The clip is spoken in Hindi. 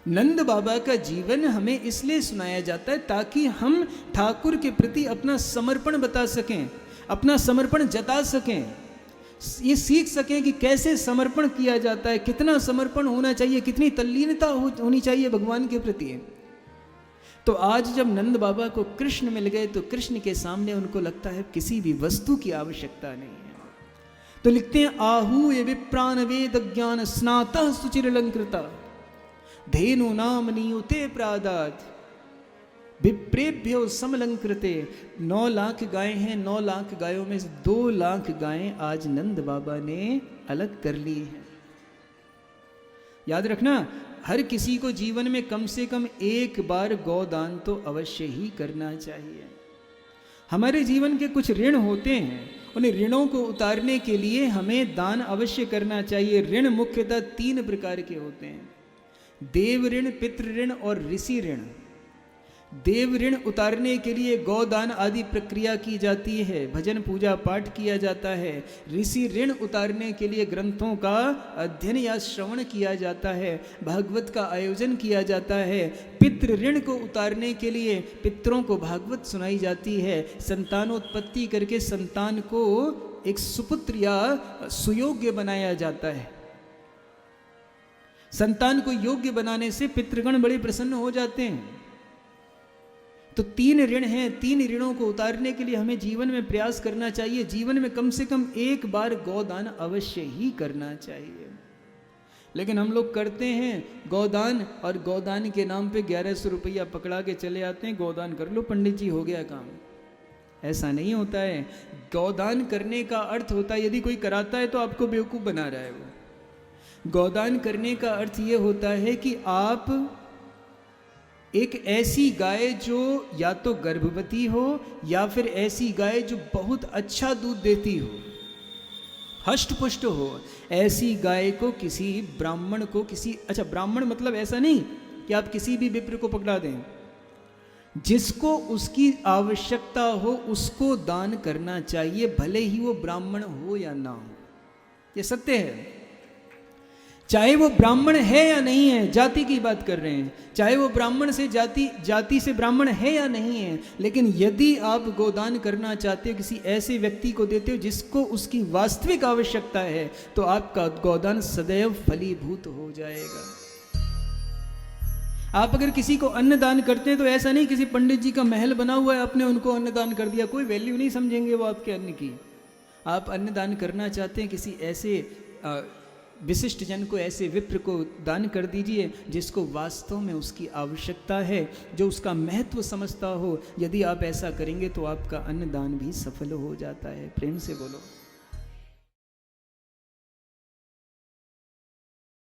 नंद बाबा का जीवन हमें इसलिए सुनाया जाता है ताकि हम ठाकुर के प्रति अपना समर्पण बता सकें, अपना समर्पण जता सकें, ये सीख सकें कि कैसे समर्पण किया जाता है, कितना समर्पण होना चाहिए, कितनी तल्लीनता होनी चाहिए भगवान के प्रति। तो आज जब नंद बाबा को कृष्ण मिल गए तो कृष्ण के सामने उनको लगता है किसी भी वस्तु की आवश्यकता नहीं है। तो लिखते हैं, आहू ये विप्रान वेद ज्ञान स्नातः सुचिरलंकृता धेनु नाम नियुते प्रादात विप्रेभ्यो समलंकृते। 9 लाख गाय हैं, 9 लाख गायों में से 2 लाख गायें आज नंद बाबा ने अलग कर ली हैं। याद रखना, हर किसी को जीवन में कम से कम एक बार गौदान तो अवश्य ही करना चाहिए। हमारे जीवन के कुछ ऋण होते हैं, उन ऋणों को उतारने के लिए हमें दान अवश्य करना चाहिए। ऋण मुख्यतः 3 प्रकार के होते हैं, देव ऋण, पितृ ऋण और ऋषि ऋण। देव ऋण उतारने के लिए गौदान आदि प्रक्रिया की जाती है, भजन पूजा पाठ किया जाता है। ऋषि ऋण उतारने के लिए ग्रंथों का अध्ययन या श्रवण किया जाता है, भागवत का आयोजन किया जाता है। पितृ ऋण को उतारने के लिए पितरों को भागवत सुनाई जाती है। संतानोत्पत्ति करके संतान को एक सुपुत्र या सुयोग्य बनाया जाता है। संतान को योग्य बनाने से पितृगण बड़े प्रसन्न हो जाते हैं। तो 3 ऋण हैं, 3 ऋणों को उतारने के लिए हमें जीवन में प्रयास करना चाहिए। जीवन में कम से कम एक बार गौदान अवश्य ही करना चाहिए। लेकिन हम लोग करते हैं गौदान, और गौदान के नाम पे 1100 रुपया पकड़ा के चले आते हैं, गौदान कर लो पंडित जी, हो गया काम। ऐसा नहीं होता है। गौदान करने का अर्थ होता है, यदि कोई कराता है तो आपको बेवकूफ़ बना रहा है वो। गौदान करने का अर्थ ये होता है कि आप एक ऐसी गाय जो या तो गर्भवती हो या फिर ऐसी गाय जो बहुत अच्छा दूध देती हो, हष्ट पुष्ट हो, ऐसी गाय को किसी ब्राह्मण को, अच्छा ब्राह्मण मतलब ऐसा नहीं कि आप किसी भी विप्र को पकड़ा दें, जिसको उसकी आवश्यकता हो उसको दान करना चाहिए, भले ही वो ब्राह्मण हो या ना हो। ये सत्य है। चाहे वो ब्राह्मण है या नहीं है, जाति की बात कर रहे हैं, चाहे वो ब्राह्मण से जाति से ब्राह्मण है या नहीं है, लेकिन यदि आप गोदान करना चाहते हो, किसी ऐसे व्यक्ति को देते हो जिसको उसकी वास्तविक आवश्यकता है, तो आपका गोदान सदैव फलीभूत हो जाएगा। आप अगर किसी को अन्न दान करते हैं तो ऐसा नहीं किसी पंडित जी का महल बना हुआ है, आपने उनको अन्न दान कर दिया, कोई वैल्यू नहीं समझेंगे वो आपके अन्न की। आप अन्न दान करना चाहते हैं, किसी ऐसे विशिष्ट जन को, ऐसे विप्र को दान कर दीजिए जिसको वास्तव में उसकी आवश्यकता है, जो उसका महत्व समझता हो। यदि आप ऐसा करेंगे तो आपका अन्नदान भी सफल हो जाता है। प्रेम से बोलो।